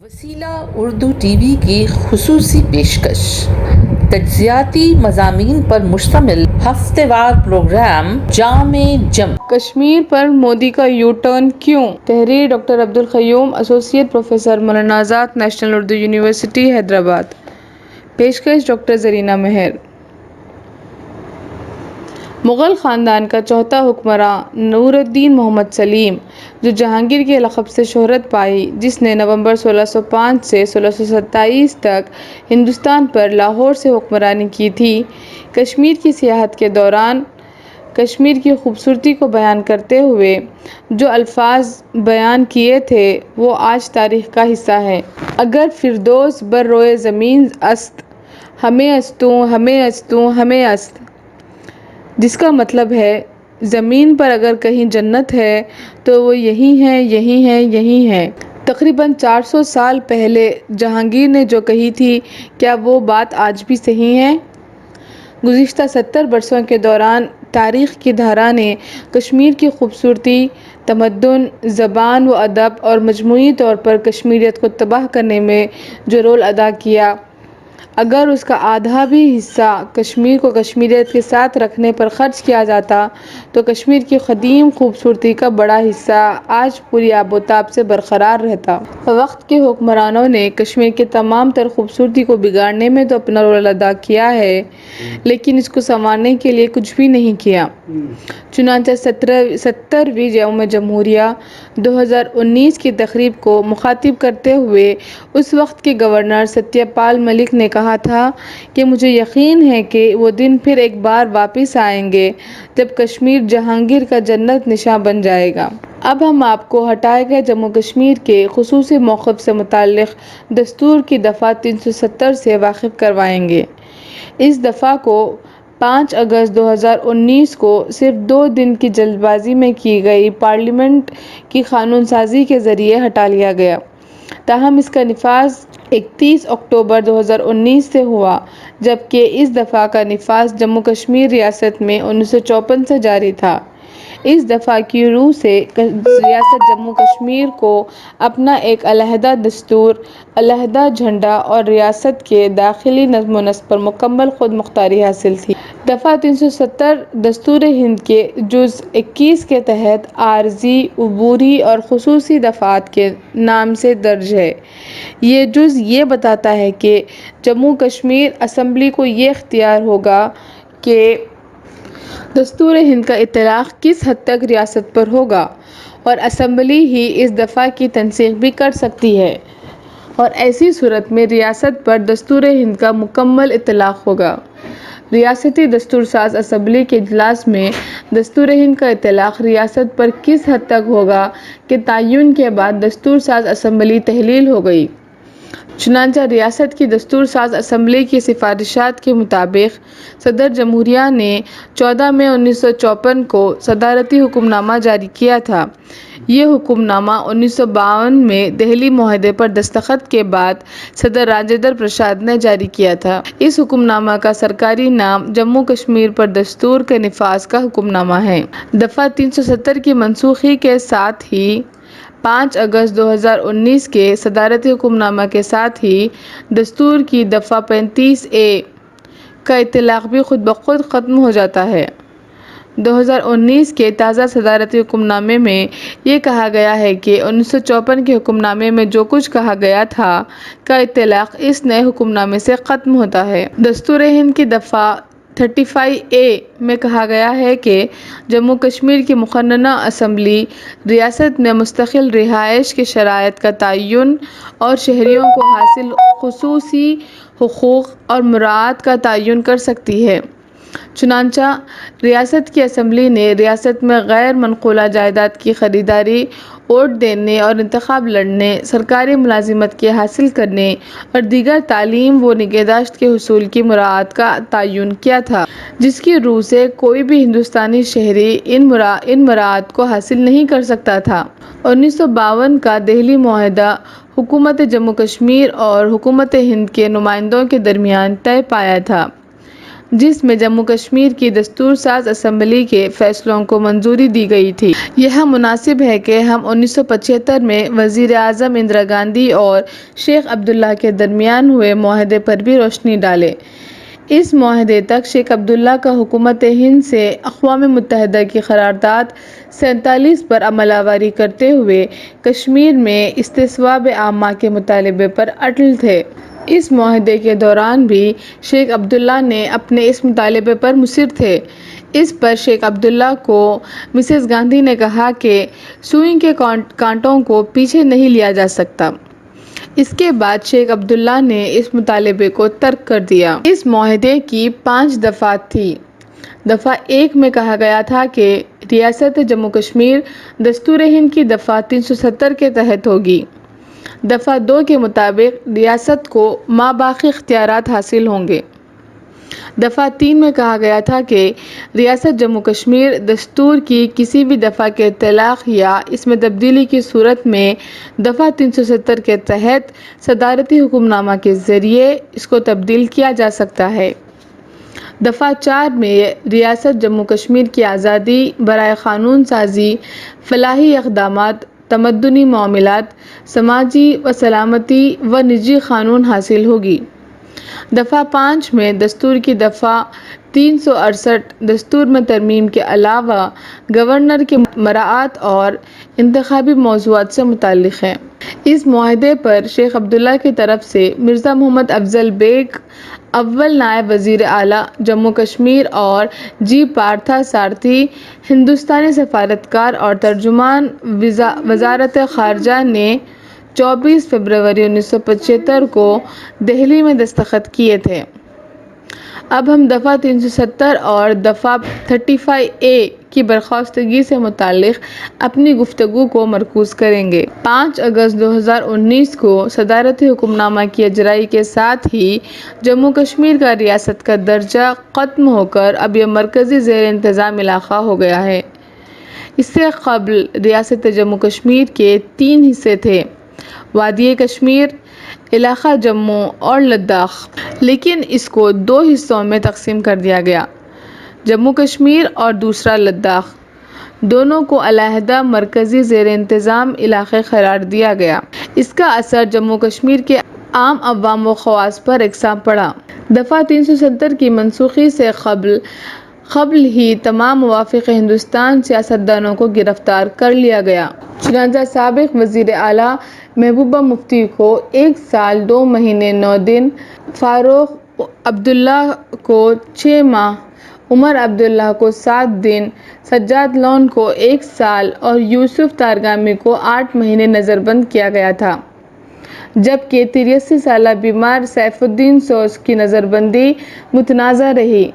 وسیلہ Urdu T V کی خصوصی پیشکش، تجزیاتی مضامین پر مشتمل ہفتہ وار پروگرام جام جم۔ کشمیر پر مودی کا یو ٹرن کیوں؟ تحریر ڈاکٹر عبدالقیوم، ایسوسی at professor, Maulana Azad national Urdu university Hyderabad. پیشکش ڈاکٹر زرینہ مہر۔ مغل خاندان کا چوتھا حکمراں نور الدین محمد سلیم، جو جہانگیر کے لقب سے شہرت پائی، جس نے نومبر 1605 سے 1627 تک ہندوستان پر لاہور سے حکمرانی کی تھی، کشمیر کی سیاحت کے دوران کشمیر کی خوبصورتی کو بیان کرتے ہوئے جو الفاظ بیان کیے تھے وہ آج تاریخ کا حصہ ہیں۔ اگر فردوس بر روئے زمین است، ہمیں استوں ہمیں استوں ہمیں است، جس کا مطلب ہے زمین پر اگر کہیں جنت ہے تو وہ یہی ہے یہی ہے یہی ہے۔ تقریباً 400 سال پہلے جہانگیر نے جو کہی تھی، کیا وہ بات آج بھی صحیح ہے؟ گزشتہ 70 برسوں کے دوران تاریخ کی دھارا نے کشمیر کی خوبصورتی، تمدن، زبان و ادب اور مجموعی طور پر کشمیریت کو تباہ کرنے میں جو رول ادا کیا، اگر اس کا آدھا بھی حصہ کشمیر کو کشمیریت کے ساتھ رکھنے پر خرچ کیا جاتا تو کشمیر کی قدیم خوبصورتی کا بڑا حصہ آج پوری آب و تاب سے برقرار رہتا۔ وقت کے حکمرانوں نے کشمیر کی تمام تر خوبصورتی کو بگاڑنے میں تو اپنا رول ادا کیا ہے، لیکن اس کو سنوارنے کے لیے کچھ بھی نہیں کیا۔ چنانچہ 70ویں یوم جمہوریہ 2019 کی تقریب کو مخاطب کرتے ہوئے اس وقت کے گورنر ستیہ پال ملک نے کہا تھا کہ مجھے یقین ہے کہ وہ دن پھر ایک بار واپس آئیں گے جب کشمیر جہانگیر کا جنت نشاں بن جائے گا۔ اب ہم آپ کو ہٹائے گئے جموں کشمیر کے خصوصی موقف سے متعلق دستور کی دفعہ 370 سے واقف کروائیں گے۔ اس دفعہ کو 5 اگست 2019 کو صرف 2 دن کی جلد بازی میں کی گئی پارلیمنٹ کی قانون سازی کے ذریعے ہٹا لیا گیا، تاہم اس کا نفاذ 31 اکتوبر 2019 سے ہوا، جبکہ اس دفعہ کا نفاذ جموں کشمیر ریاست میں 1954 سے جاری تھا۔ اس دفعہ کی روح سے ریاست جموں کشمیر کو اپنا ایک علیحدہ دستور، علیحدہ جھنڈا اور ریاست کے داخلی نظم و نسق پر مکمل خود مختاری حاصل تھی۔ دفعہ 370 دستور ہند کے جزء 21 کے تحت عارضی، عبوری اور خصوصی دفعات کے نام سے درج ہے۔ یہ جزء یہ بتاتا ہے کہ جموں کشمیر اسمبلی کو یہ اختیار ہوگا کہ دستور ہند کا اطلاق کس حد تک ریاست پر ہوگا، اور اسمبلی ہی اس دفعہ کی تنسیخ بھی کر سکتی ہے، اور ایسی صورت میں ریاست پر دستور ہند کا مکمل اطلاق ہوگا۔ ریاستی دستور ساز اسمبلی کے اجلاس میں دستور ہند کا اطلاق ریاست پر کس حد تک ہوگا کے تعین کے بعد دستور ساز اسمبلی تحلیل ہو گئی۔ چنانچہ ریاست کی دستور ساز اسمبلی کی سفارشات کے مطابق صدر جمہوریہ نے 14 مئی 1954 کو صدارتی حکم نامہ جاری کیا تھا۔ یہ حکم نامہ 1952 میں دہلی معاہدے پر دستخط کے بعد صدر راجندر پرساد نے جاری کیا تھا۔ اس حکم نامہ کا سرکاری نام جموں کشمیر پر دستور کے نفاذ کا حکم نامہ ہے۔ دفعہ 370 کی منسوخی کے ساتھ ہی 5 اگست 2019 کے صدارتی حکم نامہ کے ساتھ ہی دستور کی دفعہ 35A کا اطلاق بھی خود بخود ختم ہو جاتا ہے۔ 2019 کے تازہ صدارتی حکم نامے میں یہ کہا گیا ہے کہ 1954 کے حکم نامے میں جو کچھ کہا گیا تھا کا اطلاق اس نئے حکم نامے سے ختم ہوتا ہے۔ دستور ہند کی دفعہ 35A میں کہا گیا ہے کہ جموں کشمیر کی مقننہ اسمبلی ریاست میں مستقل رہائش کی شرائط کا تعین اور شہریوں کو حاصل خصوصی حقوق اور مراعات کا تعین کر سکتی ہے۔ چنانچہ ریاست کی اسمبلی نے ریاست میں غیر منقولہ جائیداد کی خریداری، ووٹ دینے اور انتخاب لڑنے، سرکاری ملازمت کے حاصل کرنے اور دیگر تعلیم و نگہداشت کے حصول کی مراعات کا تعین کیا تھا، جس کی روح سے کوئی بھی ہندوستانی شہری ان مراعات کو حاصل نہیں کر سکتا تھا۔ 1952 کا دہلی معاہدہ حکومت جموں کشمیر اور حکومت ہند کے نمائندوں کے درمیان طے پایا تھا۔ جس میں جموں کشمیر کی دستور ساز اسمبلی کے فیصلوں کو منظوری دی گئی تھی۔ یہ مناسب ہے کہ ہم 1975 میں وزیر اعظم اندرا گاندھی اور شیخ عبداللہ کے درمیان ہوئے معاہدے پر بھی روشنی ڈالیں۔ اس معاہدے تک شیخ عبداللہ کا حکومت ہند سے اقوام متحدہ کی قرارداد 47 پر عمل آوری کرتے ہوئے کشمیر میں استصواب عامہ کے مطالبے پر اٹل تھے۔ اس معاہدے کے دوران بھی شیخ عبداللہ نے اپنے اس مطالبے پر مصر تھے۔ اس پر شیخ عبداللہ کو مسز گاندھی نے کہا کہ سوئی کے کانٹوں کو پیچھے نہیں لیا جا سکتا۔ اس کے بعد شیخ عبداللہ نے اس مطالبے کو ترک کر دیا۔ اس معاہدے کی 5 دفعات تھیں۔ دفعہ 1 میں کہا گیا تھا کہ ریاست جموں کشمیر دستور ہند کی دفعہ 370 کے تحت ہوگی۔ دفعہ 2 کے مطابق ریاست کو ماباقی اختیارات حاصل ہوں گے۔ دفعہ 3 میں کہا گیا تھا کہ ریاست جموں کشمیر دستور کی کسی بھی دفعہ کے طلاق یا اس میں تبدیلی کی صورت میں دفعہ 370 کے تحت صدارتی حکم نامہ کے ذریعے اس کو تبدیل کیا جا سکتا ہے۔ دفعہ 4 میں ریاست جموں کشمیر کی آزادی برائے قانون سازی، فلاحی اقدامات، تمدنی معاملات، سماجی و سلامتی و نجی قانون حاصل ہوگی۔ دفعہ 5 میں دستور کی دفعہ 368 دستور میں ترمیم کے علاوہ گورنر کی مراعات اور انتخابی موضوعات سے متعلق ہے۔ اس معاہدے پر شیخ عبداللہ کی طرف سے مرزا محمد افضل بیگ اول نائب وزیر اعلیٰ جموں کشمیر اور جی پارتھا سارتھی ہندوستانی سفارتکار اور ترجمان وزارت خارجہ نے 24 فروری 1975 کو دہلی میں دستخط کیے تھے۔ اب ہم دفعہ 370 اور دفعہ 35A کی برخاستگی سے متعلق اپنی گفتگو کو مرکوز کریں گے۔ 5 اگست 2019 کو صدارتی حکم نامہ کی اجرائی کے ساتھ ہی جموں کشمیر کا ریاست کا درجہ ختم ہو کر اب یہ مرکزی زیر انتظام علاقہ ہو گیا ہے۔ اس سے قبل ریاست جموں کشمیر کے 3 حصے تھے: وادی کشمیر، علاقہ جموں اور لداخ، لیکن اس کو 2 حصوں میں تقسیم کر دیا گیا: جموں کشمیر اور دوسرا لداخ۔ دونوں کو علیحدہ مرکزی زیر انتظام علاقے قرار دیا گیا۔ اس کا اثر جموں کشمیر کے عام عوام و خواص پر یکساں پڑا۔ دفعہ 370 کی منسوخی سے قبل ہی تمام موافق ہندوستان سیاستدانوں کو گرفتار کر لیا گیا۔ چنانچہ سابق وزیر اعلیٰ محبوبہ مفتی کو 1 سال 2 مہینے 9 دن، فاروق عبداللہ کو 6 ماہ، عمر عبداللہ کو 7 دن، سجاد لون کو 1 سال اور یوسف تارگامی کو 8 مہینے نظر بند کیا گیا تھا، جبکہ 83 سالہ بیمار سیف الدین سوز کی نظر بندی متنازع رہی،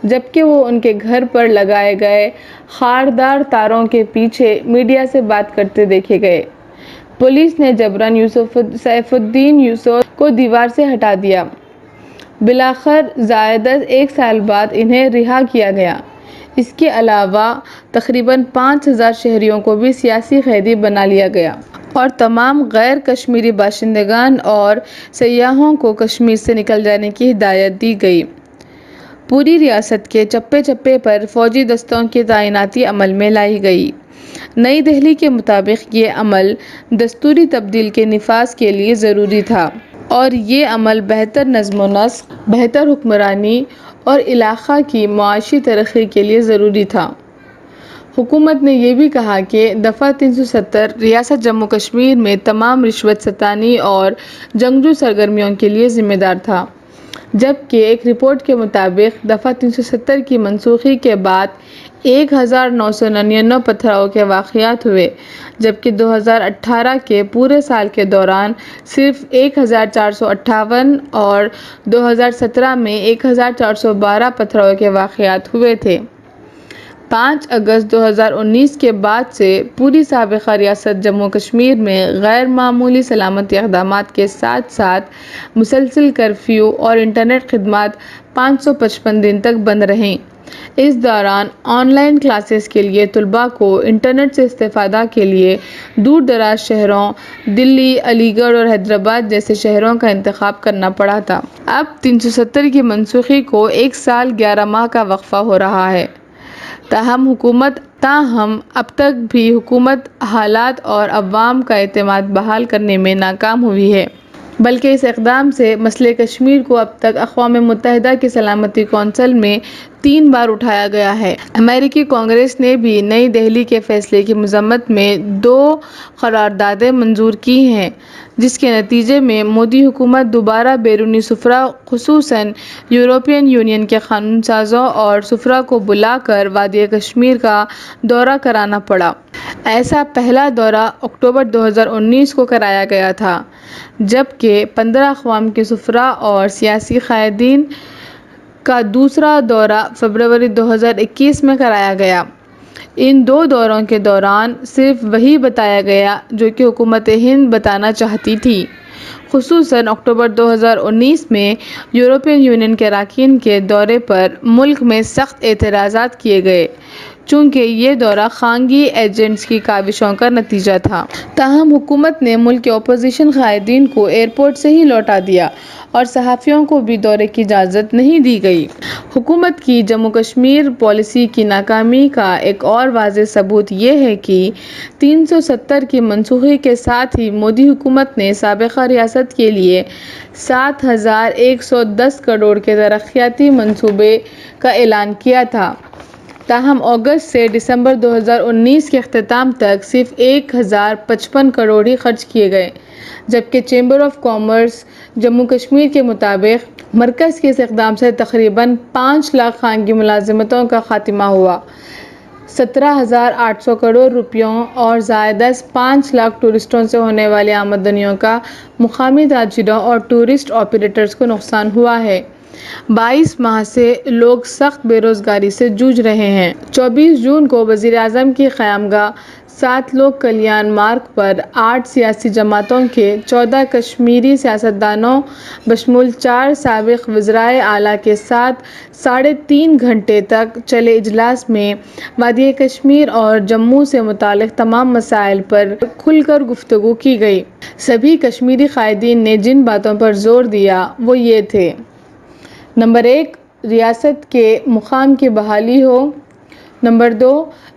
جبکہ وہ ان کے گھر پر لگائے گئے خاردار تاروں کے پیچھے میڈیا سے بات کرتے دیکھے گئے۔ پولیس نے جبراً سیف الدین سوز کو دیوار سے ہٹا دیا۔ بالآخر زائد از 1 سال بعد انہیں رہا کیا گیا۔ اس کے علاوہ تقریباً 5000 شہریوں کو بھی سیاسی قیدی بنا لیا گیا اور تمام غیر کشمیری باشندگان اور سیاحوں کو کشمیر سے نکل جانے کی ہدایت دی گئی۔ پوری ریاست کے چپے چپے پر فوجی دستوں کی تعیناتی عمل میں لائی گئی۔ نئی دہلی کے مطابق یہ عمل دستوری تبدیلی کے نفاذ کے لیے ضروری تھا اور یہ عمل بہتر نظم و نسق، بہتر حکمرانی اور علاقہ کی معاشی ترقی کے لیے ضروری تھا۔ حکومت نے یہ بھی کہا کہ دفعہ 370 ریاست جموں کشمیر میں تمام رشوت ستانی اور جنگجو سرگرمیوں کے لیے ذمہ دار تھا، جبکہ ایک رپورٹ کے مطابق دفعہ 370 کی منسوخی کے بعد 1999 پتھراؤ کے واقعات ہوئے، جبکہ 2018 کے پورے سال کے دوران صرف 1458 اور 2017 میں 1412 پتھراؤ کے واقعات ہوئے تھے۔ 5 اگست 2019 کے بعد سے پوری سابقہ ریاست جموں کشمیر میں غیر معمولی سلامتی اقدامات کے ساتھ ساتھ مسلسل کرفیو اور انٹرنیٹ خدمات 555 دن تک بند رہیں۔ اس دوران آن لائن کلاسز کے لیے طلباء کو انٹرنیٹ سے استفادہ کے لیے دور دراز شہروں دلی، علی گڑھ اور حیدرآباد جیسے شہروں کا انتخاب کرنا پڑا تھا۔ اب 370 کی منسوخی کو 1 سال 11 ماہ کا وقفہ ہو رہا ہے۔ تاہم اب تک بھی حکومت حالات اور عوام کا اعتماد بحال کرنے میں ناکام ہوئی ہے، بلکہ اس اقدام سے مسئلہ کشمیر کو اب تک اقوام متحدہ کی سلامتی کونسل میں 3 بار اٹھایا گیا ہے۔ امریکی کانگریس نے بھی نئی دہلی کے فیصلے کی مذمت میں 2 قراردادیں منظور کی ہیں، جس کے نتیجے میں مودی حکومت دوبارہ بیرونی سفراء خصوصاً یورپین یونین کے قانون سازوں اور سفراء کو بلا کر وادی کشمیر کا دورہ کرانا پڑا۔ ایسا پہلا دورہ اکتوبر 2019 کو کرایا گیا تھا، جبکہ 15 اقوام کے سفراء اور سیاسی قائدین کا دوسرا دورہ فروری 2021 میں کرایا گیا۔ ان 2 دوروں کے دوران صرف وہی بتایا گیا جو کہ حکومت ہند بتانا چاہتی تھی۔ خصوصاً اکتوبر 2019 میں یورپین یونین کے اراکین کے دورے پر ملک میں سخت اعتراضات کیے گئے، چونکہ یہ دورہ خانگی ایجنٹس کی کاوشوں کا نتیجہ تھا۔ تاہم حکومت نے ملک کے اپوزیشن قائدین کو ایئرپورٹ سے ہی لوٹا دیا اور صحافیوں کو بھی دورے کی اجازت نہیں دی گئی۔ حکومت کی جموں کشمیر پالیسی کی ناکامی کا ایک اور واضح ثبوت یہ ہے کہ 370 کی منسوخی کے ساتھ ہی مودی حکومت نے سابقہ ریاست کے لیے 7,110 کروڑ کے ترقیاتی منصوبے کا اعلان کیا تھا۔ تاہم اگست سے دسمبر 2019 کے اختتام تک صرف 1,055 کروڑ ہی خرچ کیے گئے، جبکہ chamber of commerce Jammu Kashmir کے مطابق مرکز کے اس اقدام سے تقریباً 5 لاکھ خانگی ملازمتوں کا خاتمہ ہوا، 17,800 کروڑ روپیوں اور زائد از 5 لاکھ ٹورسٹوں سے ہونے والی آمدنیوں کا مقامی تاجروں اور ٹورسٹ آپریٹرز کو نقصان ہوا ہے۔ 22 ماہ سے لوگ سخت بے روزگاری سے جوجھ رہے ہیں۔ 24 جون کو وزیر اعظم کی قیامگاہ 7 لوک کلیان مارگ پر 8 سیاسی جماعتوں کے 14 کشمیری سیاستدانوں بشمول 4 سابق وزرائے اعلیٰ کے ساتھ 3.5 گھنٹے تک چلے اجلاس میں وادی کشمیر اور جموں سے متعلق تمام مسائل پر کھل کر گفتگو کی گئی۔ سبھی کشمیری قائدین نے جن باتوں پر زور دیا وہ یہ تھے: نمبر 1، ریاست کے مقام کی بحالی ہو۔ نمبر 2،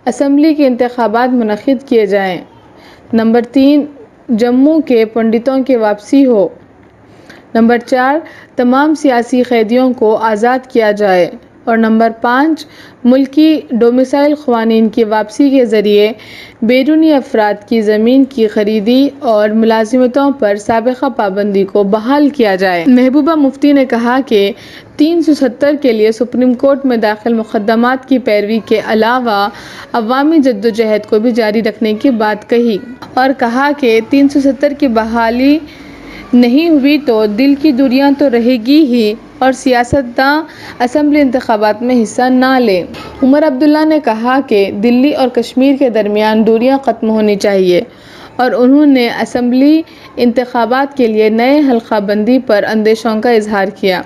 اسمبلی کے انتخابات منعقد کیے جائیں۔ نمبر 3، جموں کے پنڈتوں کی واپسی ہو۔ نمبر 4، تمام سیاسی قیدیوں کو آزاد کیا جائے۔ اور نمبر 5، ملکی ڈومیسائل قوانین کی واپسی کے ذریعے بیرونی افراد کی زمین کی خریدی اور ملازمتوں پر سابقہ پابندی کو بحال کیا جائے۔ محبوبہ مفتی نے کہا کہ 370 کے لیے سپریم کورٹ میں داخل مقدمات کی پیروی کے علاوہ عوامی جدوجہد کو بھی جاری رکھنے کی بات کہی، اور کہا کہ 370 کی بحالی نہیں ہوئی تو دل کی دوریاں تو رہے گی ہی اور سیاستداں اسمبلی انتخابات میں حصہ نہ لیں۔ عمر عبداللہ نے کہا کہ دلی اور کشمیر کے درمیان دوریاں ختم ہونی چاہیے، اور انہوں نے اسمبلی انتخابات کے لیے نئے حلقہ بندی پر اندیشوں کا اظہار کیا۔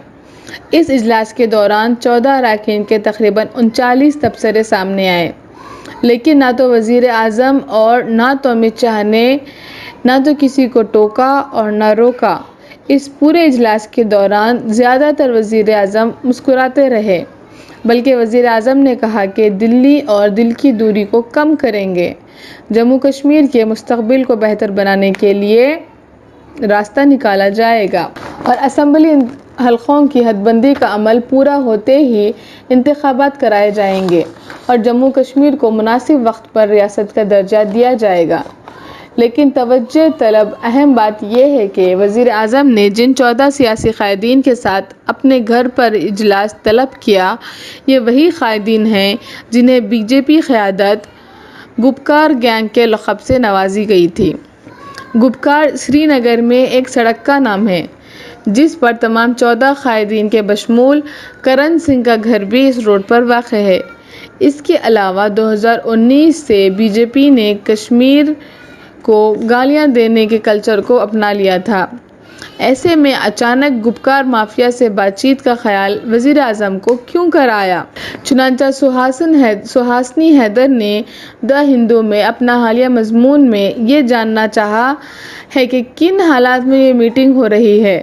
اس اجلاس کے دوران 14 اراکین کے تقریباً 39 تبصرے سامنے آئے، لیکن نہ تو وزیر اعظم اور نہ تو امت شاہ نے نہ تو کسی کو ٹوکا اور نہ روکا۔ اس پورے اجلاس کے دوران زیادہ تر وزیر اعظم مسکراتے رہے، بلکہ وزیر اعظم نے کہا کہ دلی اور دل کی دوری کو کم کریں گے، جموں کشمیر کے مستقبل کو بہتر بنانے کے لیے راستہ نکالا جائے گا، اور اسمبلی حلقوں کی حد بندی کا عمل پورا ہوتے ہی انتخابات کرائے جائیں گے اور جموں کشمیر کو مناسب وقت پر ریاست کا درجہ دیا جائے گا۔ لیکن توجہ طلب اہم بات یہ ہے کہ وزیر اعظم نے جن 14 سیاسی قائدین کے ساتھ اپنے گھر پر اجلاس طلب کیا، یہ وہی قائدین ہیں جنہیں بی جے پی قیادت گپکار گینگ کے لقب سے نوازی گئی تھی۔ گپکار سری نگر میں ایک سڑک کا نام ہے جس پر تمام 14 قائدین کے بشمول کرن سنگھ کا گھر بھی اس روڈ پر واقع ہے۔ اس کے علاوہ 2019 سے بی جے پی نے کشمیر کو گالیاں دینے کے کلچر کو اپنا لیا تھا۔ ایسے میں اچانک گپکار مافیا سے بات چیت کا خیال وزیر اعظم کو کیوں کر آیا؟ چنانچہ سہاسنی حیدر نے دی ہندو میں اپنا حالیہ مضمون میں یہ جاننا چاہا ہے کہ کن حالات میں یہ میٹنگ ہو رہی ہے،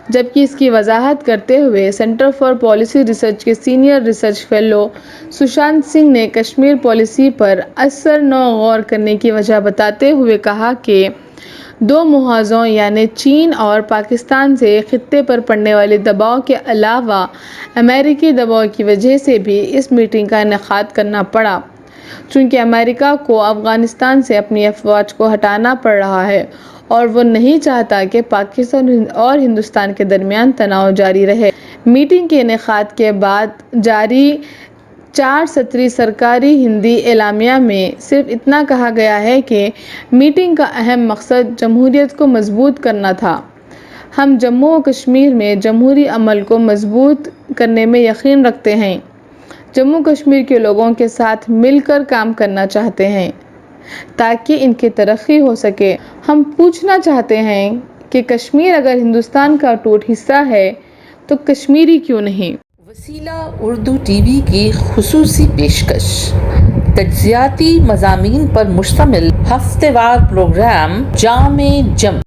جبکہ اس کی وضاحت کرتے ہوئے سینٹر فار پالیسی ریسرچ کے senior research fellow Sushant Singh نے کشمیر پالیسی پر اثر نو غور کرنے کی وجہ بتاتے ہوئے کہا کہ دو محاذوں یعنی چین اور پاکستان سے خطے پر پڑنے والے دباؤ کے علاوہ امریکی دباؤ کی وجہ سے بھی اس میٹنگ کا انعقاد کرنا پڑا، چونکہ امریکہ کو افغانستان سے اپنی افواج کو ہٹانا پڑ رہا ہے اور وہ نہیں چاہتا کہ پاکستان اور ہندوستان کے درمیان تناؤ جاری رہے۔ میٹنگ کے انعقاد کے بعد جاری 4 سطری سرکاری ہندی اعلامیہ میں صرف اتنا کہا گیا ہے کہ میٹنگ کا اہم مقصد جمہوریت کو مضبوط کرنا تھا۔ ہم جموں و کشمیر میں جمہوری عمل کو مضبوط کرنے میں یقین رکھتے ہیں، جموں کشمیر کے لوگوں کے ساتھ مل کر کام کرنا چاہتے ہیں تاکہ ان کی ترقی ہو سکے۔ ہم پوچھنا چاہتے ہیں کہ کشمیر اگر ہندوستان کا اٹوٹ حصہ ہے تو کشمیری کیوں نہیں؟ وسیلہ اردو ٹی وی کی خصوصی پیشکش، تجزیاتی مضامین پر مشتمل ہفتہ وار پروگرام جام جم